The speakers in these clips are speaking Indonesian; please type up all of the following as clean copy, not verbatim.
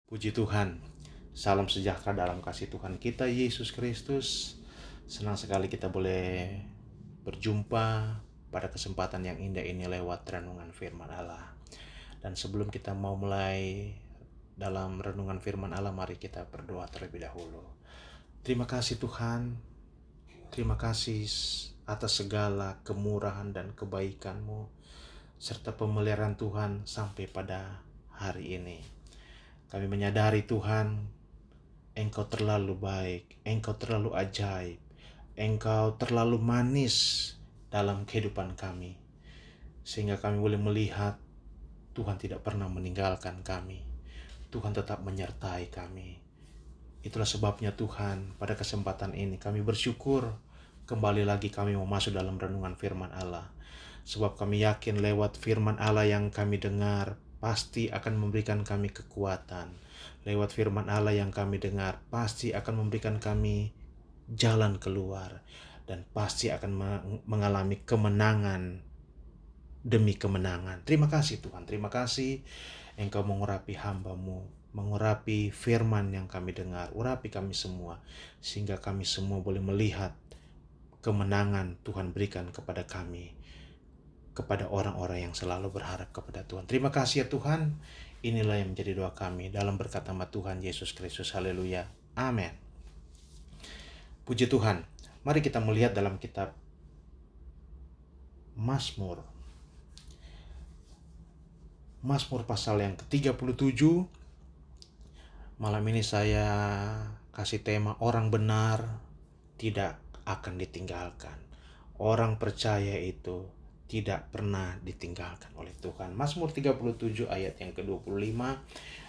Puji Tuhan, salam sejahtera dalam kasih Tuhan kita Yesus Kristus. Senang sekali kita boleh berjumpa pada kesempatan yang indah ini lewat renungan firman Allah. Dan sebelum kita mau mulai dalam renungan firman Allah, mari kita berdoa terlebih dahulu. Terima kasih Tuhan, terima kasih atas segala kemurahan dan kebaikan-Mu serta pemeliharaan Tuhan sampai pada hari ini. Kami menyadari Tuhan, Engkau terlalu baik, Engkau terlalu ajaib, Engkau terlalu manis dalam kehidupan kami. Sehingga kami boleh melihat Tuhan tidak pernah meninggalkan kami. Tuhan tetap menyertai kami. Itulah sebabnya Tuhan, pada kesempatan ini kami bersyukur kembali lagi kami mau masuk dalam renungan firman Allah. Sebab kami yakin lewat firman Allah yang kami dengar, pasti akan memberikan kami kekuatan. Lewat firman Allah yang kami dengar, pasti akan memberikan kami jalan keluar. Dan pasti akan mengalami kemenangan demi kemenangan. Terima kasih Tuhan, terima kasih Engkau mengurapi hamba-Mu, mengurapi firman yang kami dengar, urapi kami semua, sehingga kami semua boleh melihat kemenangan Tuhan berikan kepada kami, kepada orang-orang yang selalu berharap kepada Tuhan. Terima kasih ya Tuhan. Inilah yang menjadi doa kami dalam berkat nama Tuhan Yesus Kristus. Haleluya. Amin. Puji Tuhan. Mari kita melihat dalam kitab Mazmur. Mazmur pasal yang ke-37. Malam ini saya kasih tema orang benar tidak akan ditinggalkan. Orang percaya itu tidak pernah ditinggalkan oleh Tuhan. Mazmur 37 ayat yang ke-25,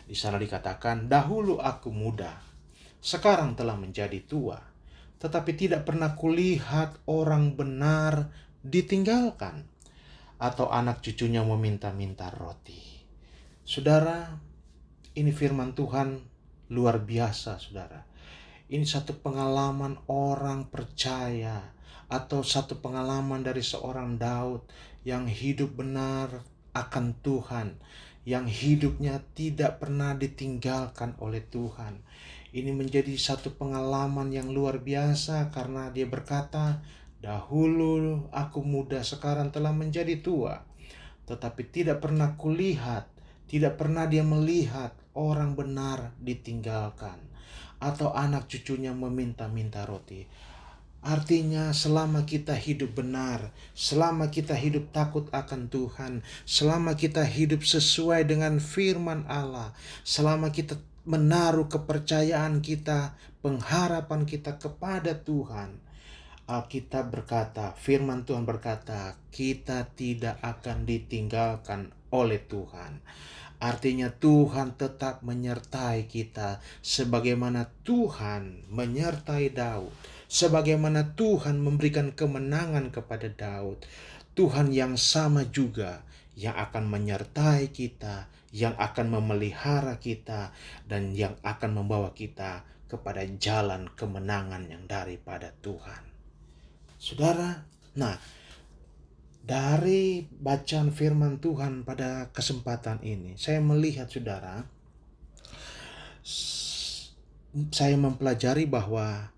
di sana dikatakan, "Dahulu aku muda, sekarang telah menjadi tua, tetapi tidak pernah kulihat orang benar ditinggalkan, atau anak cucunya meminta-minta roti." Saudara, ini firman Tuhan luar biasa, saudara. Ini satu pengalaman orang percaya, atau satu pengalaman dari seorang Daud yang hidup benar akan Tuhan, yang hidupnya tidak pernah ditinggalkan oleh Tuhan. Ini menjadi satu pengalaman yang luar biasa karena dia berkata, "Dahulu aku muda, sekarang telah menjadi tua, tetapi tidak pernah kulihat, tidak pernah dia melihat orang benar ditinggalkan, atau anak cucunya meminta-minta roti." Artinya selama kita hidup benar, selama kita hidup takut akan Tuhan, selama kita hidup sesuai dengan firman Allah, selama kita menaruh kepercayaan kita, pengharapan kita kepada Tuhan, Alkitab berkata, firman Tuhan berkata, kita tidak akan ditinggalkan oleh Tuhan. Artinya Tuhan tetap menyertai kita sebagaimana Tuhan menyertai Daud. Sebagaimana Tuhan memberikan kemenangan kepada Daud. Tuhan yang sama juga yang akan menyertai kita, yang akan memelihara kita, dan yang akan membawa kita kepada jalan kemenangan yang daripada Tuhan. Saudara, dari bacaan firman Tuhan pada kesempatan ini, saya melihat saudara, saya mempelajari bahwa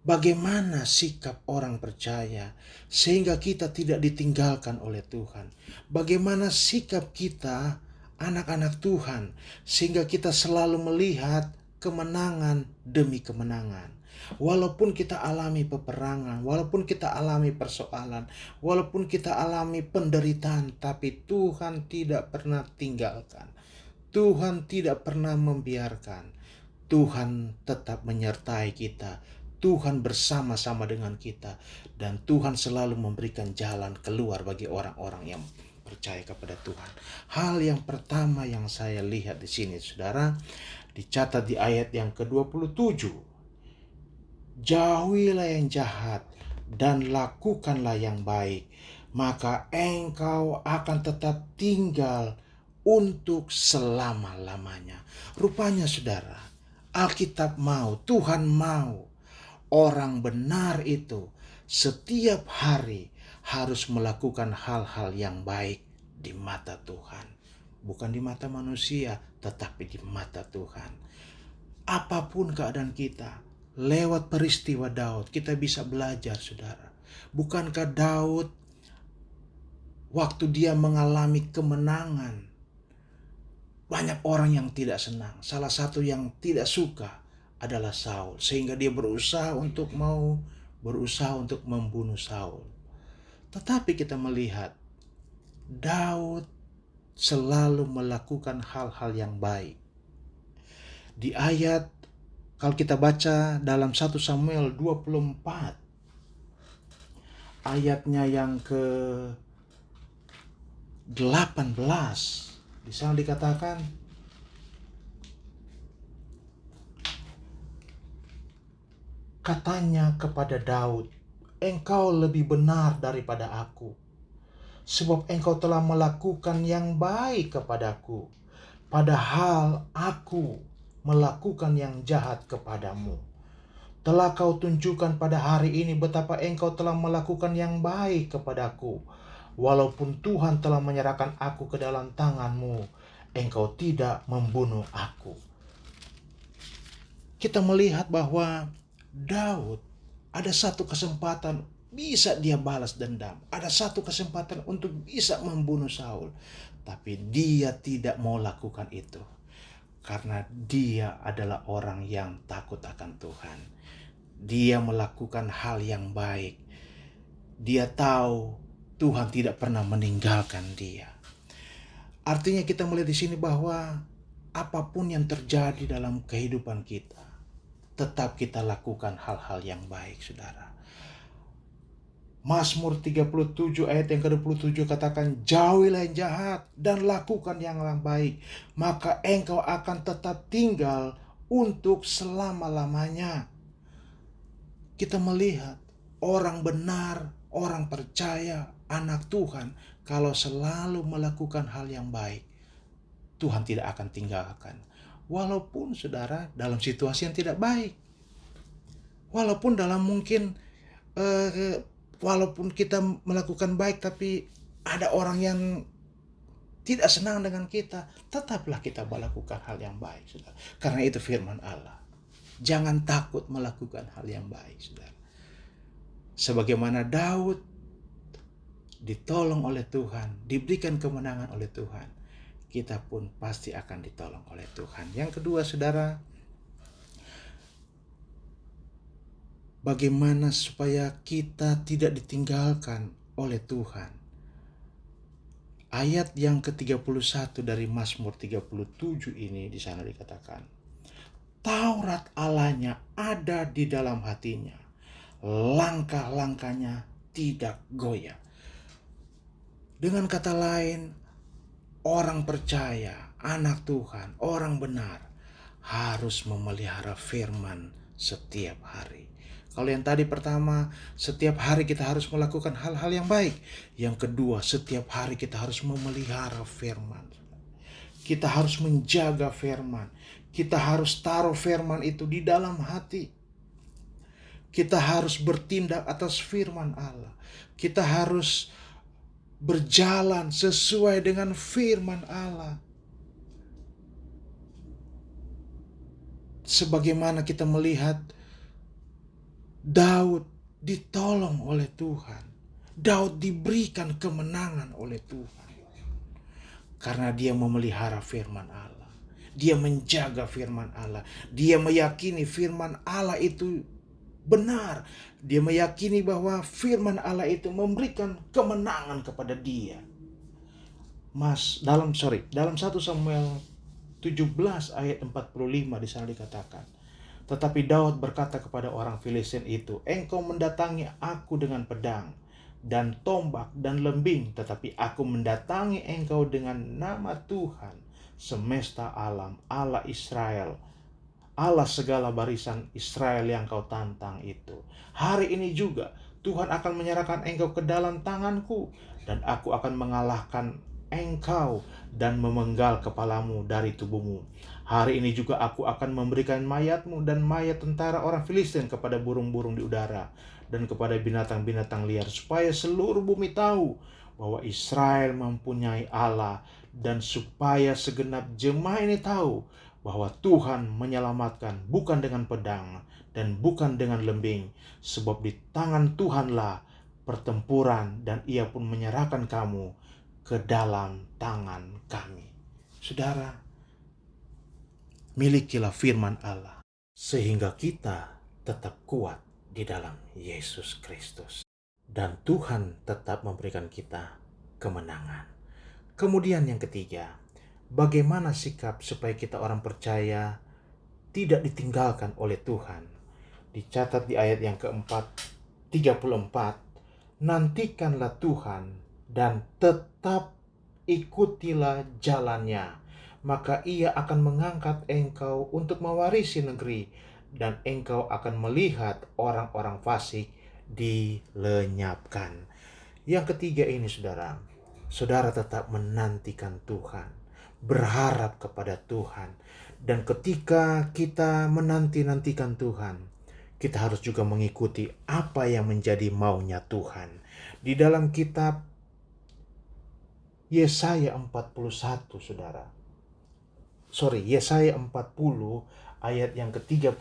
bagaimana sikap orang percaya sehingga kita tidak ditinggalkan oleh Tuhan. Bagaimana sikap kita, anak-anak Tuhan, sehingga kita selalu melihat kemenangan demi kemenangan. Walaupun kita alami peperangan, walaupun kita alami persoalan, walaupun kita alami penderitaan, tapi Tuhan tidak pernah tinggalkan. Tuhan tidak pernah membiarkan. Tuhan tetap menyertai kita. Tuhan bersama-sama dengan kita. Dan Tuhan selalu memberikan jalan keluar bagi orang-orang yang percaya kepada Tuhan. Hal yang pertama yang saya lihat di sini, saudara, dicatat di ayat yang ke-27. "Jauhilah yang jahat dan lakukanlah yang baik, maka engkau akan tetap tinggal untuk selama-lamanya." Rupanya saudara, Alkitab mau, Tuhan mau orang benar itu setiap hari harus melakukan hal-hal yang baik di mata Tuhan. bukan di mata manusia, tetapi di mata Tuhan. Apapun keadaan kita, lewat peristiwa Daud, kita bisa belajar, saudara. Bukankah Daud, waktu dia mengalami kemenangan, banyak orang yang tidak senang. Salah satu yang tidak suka adalah Saul, sehingga dia berusaha untuk membunuh Saul. Tetapi kita melihat Daud selalu melakukan hal-hal yang baik. Di ayat, kalau kita baca dalam 1 Samuel 24, ayatnya yang ke-18, di sana dikatakan, katanya kepada Daud, "Engkau lebih benar daripada aku, sebab engkau telah melakukan yang baik kepadaku, padahal aku melakukan yang jahat kepadamu. Telah kau tunjukkan pada hari ini betapa engkau telah melakukan yang baik kepadaku. Walaupun Tuhan telah menyerahkan aku ke dalam tanganmu, engkau tidak membunuh aku." Kita melihat bahwa Daud ada satu kesempatan bisa dia balas dendam. Ada satu kesempatan untuk bisa membunuh Saul. Tapi dia tidak mau lakukan itu. Karena dia adalah orang yang takut akan Tuhan. Dia melakukan hal yang baik. Dia tahu Tuhan tidak pernah meninggalkan dia. Artinya kita melihat di sini bahwa apapun yang terjadi dalam kehidupan kita, tetap kita lakukan hal-hal yang baik, saudara. Mazmur 37 ayat yang ke-27 katakan, "Jauhilah yang jahat dan lakukan yang baik, maka engkau akan tetap tinggal untuk selama-lamanya." Kita melihat orang benar, orang percaya, anak Tuhan, kalau selalu melakukan hal yang baik, Tuhan tidak akan tinggalkan. Walaupun saudara dalam situasi yang tidak baik, walaupun dalam mungkin walaupun kita melakukan baik tapi ada orang yang tidak senang dengan kita, tetaplah kita melakukan hal yang baik, saudara. Karena itu firman Allah. Jangan takut melakukan hal yang baik, saudara. Sebagaimana Daud ditolong oleh Tuhan, diberikan kemenangan oleh Tuhan, kita pun pasti akan ditolong oleh Tuhan. Yang kedua, saudara, bagaimana supaya kita tidak ditinggalkan oleh Tuhan. Ayat yang ke-31 dari Mazmur 37 ini di sana dikatakan, Taurat Allahnya ada di dalam hatinya, langkah-langkahnya tidak goyah. Dengan kata lain, orang percaya, anak Tuhan, orang benar harus memelihara firman setiap hari. Kalau yang tadi pertama, setiap hari kita harus melakukan hal-hal yang baik. Yang kedua, setiap hari kita harus memelihara firman. Kita harus menjaga firman. Kita harus taruh firman itu di dalam hati. Kita harus bertindak atas firman Allah. Kita harus berjalan sesuai dengan firman Allah. Sebagaimana kita melihat Daud ditolong oleh Tuhan. Daud diberikan kemenangan oleh Tuhan. Karena dia memelihara firman Allah. Dia menjaga firman Allah. Dia meyakini firman Allah itu benar. Dia meyakini bahwa firman Allah itu memberikan kemenangan kepada dia. Dalam 1 Samuel 17 ayat 45 di sana dikatakan, tetapi Daud berkata kepada orang Filistin itu, engkau mendatangi aku dengan pedang dan tombak dan lembing, tetapi aku mendatangi engkau dengan nama Tuhan semesta alam, Allah Israel, Allah segala barisan Israel yang kau tantang itu. Hari ini juga Tuhan akan menyerahkan engkau ke dalam tanganku, dan aku akan mengalahkan engkau dan memenggal kepalamu dari tubuhmu. Hari ini juga aku akan memberikan mayatmu dan mayat tentara orang Filistin kepada burung-burung di udara dan kepada binatang-binatang liar, supaya seluruh bumi tahu bahwa Israel mempunyai Allah dan supaya segenap jemaah ini tahu bahwa Tuhan menyelamatkan bukan dengan pedang dan bukan dengan lembing, sebab di tangan Tuhanlah pertempuran dan Ia pun menyerahkan kamu ke dalam tangan kami. Saudara, milikilah firman Allah sehingga kita tetap kuat di dalam Yesus Kristus. Dan Tuhan tetap memberikan kita kemenangan. Kemudian yang ketiga, bagaimana sikap supaya kita orang percaya tidak ditinggalkan oleh Tuhan? Dicatat di ayat yang keempat, 34, nantikanlah Tuhan dan tetap ikutilah jalannya, maka Ia akan mengangkat engkau untuk mewarisi negeri, dan engkau akan melihat orang-orang fasik dilenyapkan. Yang ketiga ini saudara tetap menantikan Tuhan, berharap kepada Tuhan. Dan ketika kita menantikan Tuhan, kita harus juga mengikuti apa yang menjadi maunya Tuhan. Di dalam kitab Yesaya 41 Yesaya 40 ayat yang ke-31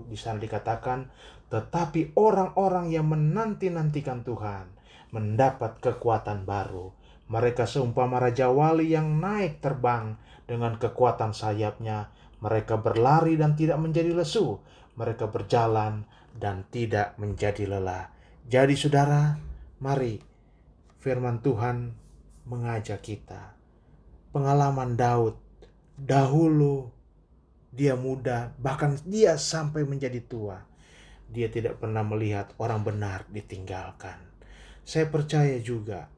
di sana dikatakan, tetapi orang-orang yang menanti-nantikan Tuhan mendapat kekuatan baru. Mereka seumpama raja wali yang naik terbang dengan kekuatan sayapnya. Mereka berlari dan tidak menjadi lesu. Mereka berjalan dan tidak menjadi lelah. Jadi saudara, mari firman Tuhan mengajak kita. Pengalaman Daud, dahulu dia muda, bahkan dia sampai menjadi tua. Dia tidak pernah melihat orang benar ditinggalkan. Saya percaya juga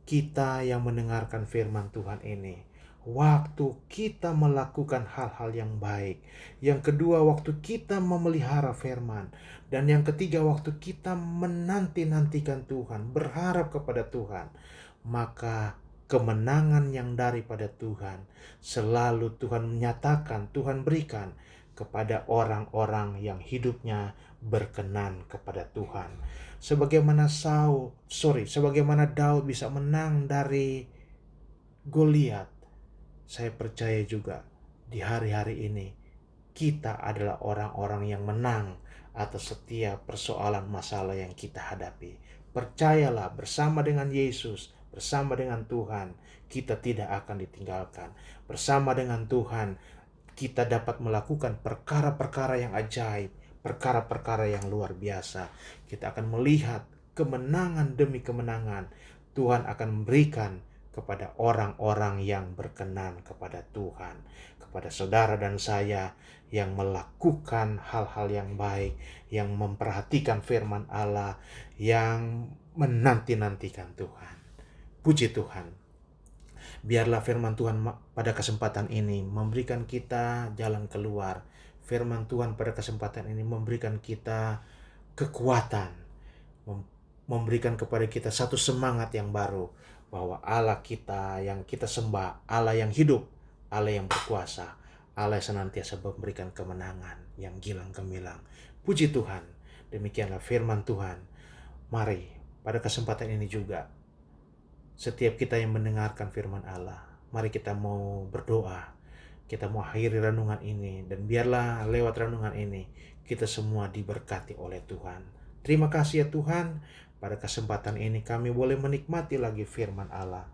kita yang mendengarkan firman Tuhan ini, waktu kita melakukan hal-hal yang baik, yang kedua waktu kita memelihara firman, dan yang ketiga waktu kita menanti-nantikan Tuhan, berharap kepada Tuhan, maka kemenangan yang daripada Tuhan selalu Tuhan menyatakan, Tuhan berikan kepada orang-orang yang hidupnya berkenan kepada Tuhan. Sebagaimana Daud bisa menang dari Goliat, saya percaya juga di hari-hari ini kita adalah orang-orang yang menang atas setiap persoalan masalah yang kita hadapi. Percayalah, bersama dengan Yesus, bersama dengan Tuhan, kita tidak akan ditinggalkan. Bersama dengan Tuhan, kita dapat melakukan perkara-perkara yang ajaib, perkara-perkara yang luar biasa. Kita akan melihat kemenangan demi kemenangan. Tuhan akan memberikan kepada orang-orang yang berkenan kepada Tuhan, kepada saudara dan saya yang melakukan hal-hal yang baik, yang memperhatikan firman Allah, yang menanti-nantikan Tuhan. Puji Tuhan. Biarlah firman Tuhan pada kesempatan ini memberikan kita jalan keluar. Firman Tuhan pada kesempatan ini memberikan kita kekuatan, memberikan kepada kita satu semangat yang baru, bahwa Allah kita yang kita sembah, Allah yang hidup, Allah yang berkuasa, Allah yang senantiasa memberikan kemenangan yang gilang gemilang. Puji Tuhan. Demikianlah firman Tuhan. Mari pada kesempatan ini juga, setiap kita yang mendengarkan firman Allah, mari kita mau berdoa. Kita mau akhiri renungan ini, dan biarlah lewat renungan ini kita semua diberkati oleh Tuhan. Terima kasih ya Tuhan, pada kesempatan ini kami boleh menikmati lagi firman Allah.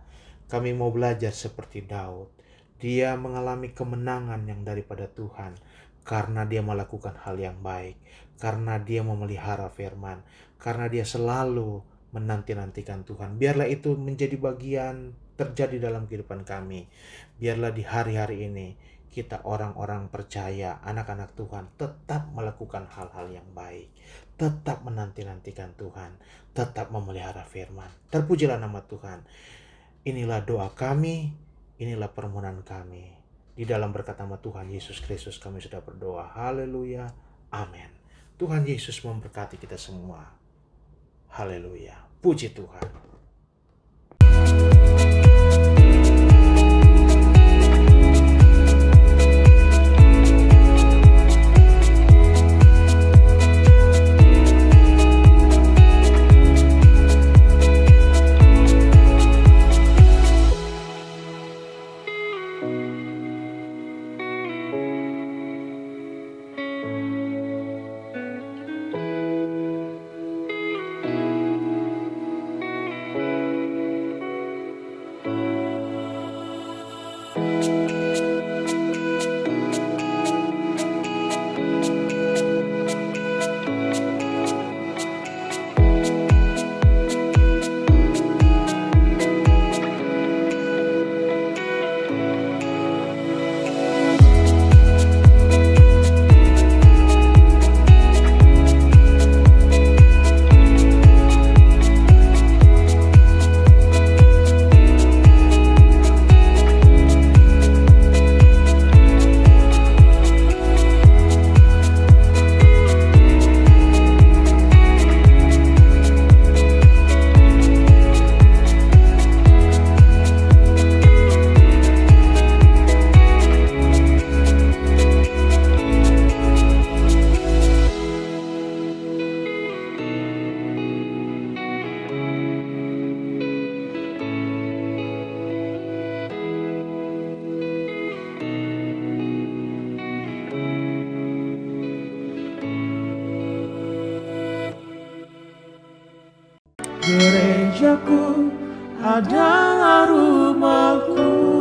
Kami mau belajar seperti Daud. Dia mengalami kemenangan yang daripada Tuhan karena dia melakukan hal yang baik, karena dia memelihara firman, karena dia selalu menanti-nantikan Tuhan. Biarlah itu menjadi bagian terjadi dalam kehidupan kami. Biarlah di hari-hari ini kita orang-orang percaya, anak-anak Tuhan, tetap melakukan hal-hal yang baik, tetap menanti-nantikan Tuhan, tetap memelihara firman. Terpujilah nama Tuhan. Inilah doa kami, inilah permohonan kami. Di dalam berkat nama Tuhan Yesus Kristus kami sudah berdoa. Haleluya. Amin. Tuhan Yesus memberkati kita semua. Haleluya. Puji Tuhan. Gerejaku adalah rumahku.